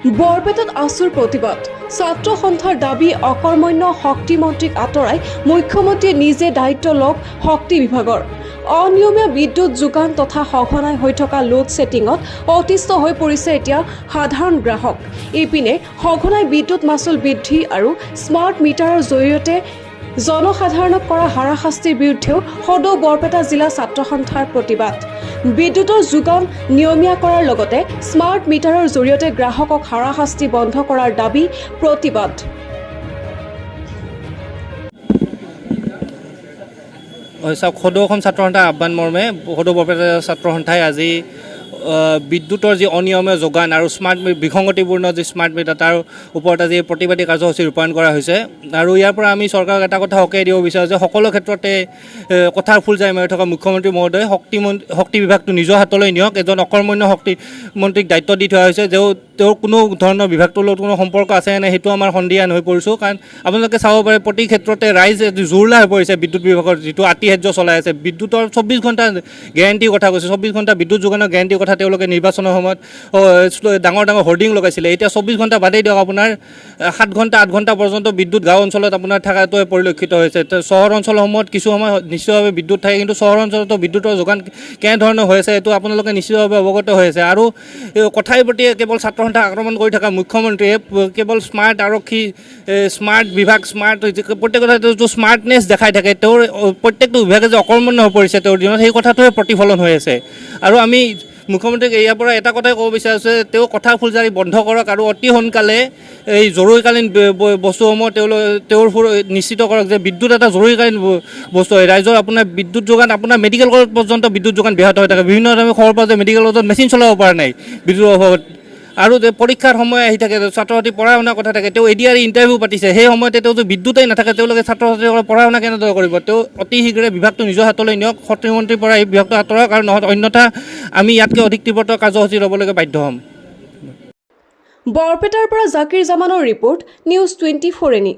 বৰপেটাত আছুৰ প্ৰতিবাদ ছাত্ৰ সন্থাৰ দাবী অকৰ্মণ্য শক্তি মন্ত্ৰীক আঁতৰাই মুখ্যমন্ত্ৰীয়ে নিজে দায়িত্ব লওক শক্তি বিভাগৰ অনিয়মীয়া বিদ্যুৎ যোগান তথা সঘনাই হৈ থকা লোড ছেটিঙত অতিষ্ঠ হৈ পৰিছে এতিয়া সাধাৰণ গ্ৰাহক ইপিনে সঘনাই বিদ্যুৎ মাচুল বৃদ্ধি আৰু স্মাৰ্ট মিটাৰৰ জৰিয়তে জনসাধাৰণক কৰা হাৰাশাস্তিৰ বিৰুদ্ধেও সদৌ বৰপেটা জিলা ছাত্ৰ সন্থাৰ প্ৰতিবাদ বিদ্যুতৰ যোগান নিয়মীয়া কৰাৰ লগতে স্মাৰ্ট মিটাৰৰ জৰিয়তে গ্ৰাহকক হাৰাশাস্তি বন্ধ কৰাৰ দাবী প্ৰতিবাদ সদৌ অসম ছাত্ৰ সন্থাৰ আহ্বান মৰ্মে সদৌ বৰপেটা ছাত্ৰ সন্থাই আজি বিদ্যুতৰ যি অনিয়মীয়া যোগান আৰু স্মাৰ্ট বিসংগতিপূৰ্ণ যি স্মাৰ্ট মিটাৰ তাৰ ওপৰত আজি প্ৰতিবাদী কাৰ্যসূচী ৰূপায়ণ কৰা হৈছে আৰু ইয়াৰ পৰা আমি চৰকাৰক এটা কথা সকীয়াই দিব বিচাৰোঁ যে সকলো ক্ষেত্ৰতে কথাৰ ফুল যাই মাৰি থকা মুখ্যমন্ত্ৰী মহোদয় শক্তি বিভাগটো নিজৰ হাতলৈ নিয়ক এজন অকৰ্মণ্য শক্তি মন্ত্ৰীক দায়িত্ব দি থোৱা হৈছে যে তেওঁৰ কোনো ধৰণৰ বিভাগটোৰ লগত কোনো সম্পৰ্ক আছে নে সেইটো আমাৰ সন্দিহান হৈ পৰিছোঁ কাৰণ আপোনালোকে চাব পাৰে প্ৰতি ক্ষেত্ৰতে ৰাইজ জোৰলা হৈ পৰিছে বিদ্যুৎ বিভাগৰ যিটো আতিশায্য চলাই আছে বিদ্যুতৰ 24 ঘণ্টা গেৰাণ্টিৰ কথা কৈছে 24 ঘণ্টা বিদ্যুৎ যোগানৰ গেৰাণ্টিৰ কথা তেওঁলোকে নিৰ্বাচনৰ সময়ত ডাঙৰ ডাঙৰ হোৰ্ডিং লগাইছিলে এতিয়া 24 ঘণ্টা বাদেই দিয়ক আপোনাৰ 7 ঘণ্টা 8 ঘণ্টা পৰ্যন্ত বিদ্যুৎ গাঁও অঞ্চলত আপোনাৰ থকাটোৱে পৰিলক্ষিত হৈছে চহৰ অঞ্চলসমূহত কিছু সময় নিশ্চিতভাৱে বিদ্যুৎ থাকে কিন্তু চহৰ অঞ্চলতো বিদ্যুতৰ যোগান কেনেধৰণৰ হৈ আছে এইটো আপোনালোকে নিশ্চিতভাৱে অৱগত হৈ আছে আৰু কথাই প্ৰতি কেৱল ছাত্ৰ সন্থাক আক্ৰমণ কৰি থকা মুখ্যমন্ত্ৰীয়ে কেৱল স্মাৰ্ট আৰক্ষী স্মাৰ্ট বিভাগ স্মাৰ্ট প্ৰত্যেকতে যিটো স্মাৰ্টনেছ দেখাই থাকে তেওঁৰ প্ৰত্যেকটো বিভাগে যে অকৰ্মণ্য হৈ পৰিছে তেওঁৰ দিনত সেই কথাটোৱে প্ৰতিফলন হৈ আছে আৰু আমি মুখ্যমন্ত্ৰীক ইয়াৰ পৰা এটা কথাই ক'ব বিচাৰিছোঁ যে তেওঁ কথা ফুলজাৰি বন্ধ কৰক আৰু অতি সোনকালে এই জৰুৰীকালীন বস্তুসমূহ তেওঁৰ নিশ্চিত কৰক যে বিদ্যুৎ এটা জৰুৰীকালীন বস্তু হয় ৰাইজৰ আপোনাৰ বিদ্যুৎ যোগান আপোনাৰ মেডিকেল কলেজ পৰ্যন্ত বিদ্যুৎ যোগান ব্যাহত হৈ থাকে বিভিন্ন ধৰণৰ খবৰ পোৱা যায় মেডিকেল কলেজত মেচিন চলাব পৰা নাই বিদ্যুৎৰ অভাৱত আৰু পৰীক্ষাৰ সময় আহি থাকে ছাত্ৰ ছাত্ৰী পঢ়া শুনাৰ কথা থাকে তেওঁ এডিআৰই ইণ্টাৰভিউ পাতিছে সেই সময়তে তেওঁ যদি বিদ্যুতেই নাথাকে তেওঁলোকে ছাত্ৰ ছাত্ৰীসকলে পঢ়া শুনা কেনেদৰে কৰিব তেওঁ অতি শীঘ্ৰে বিভাগটো নিজৰ হাতলৈ নিয়ক শক্তিমন্ত্ৰীৰ পৰা এই বিভাগটো আঁতৰাওক আৰু অন্যথা আমি ইয়াতকৈ অধিক তীব্ৰ কাৰ্যসূচী ল'বলৈকে বাধ্য হ'ম বৰপেটাৰ পৰা জাকিৰ জামানৰ ৰিপৰ্ট নিউজ 24 এনি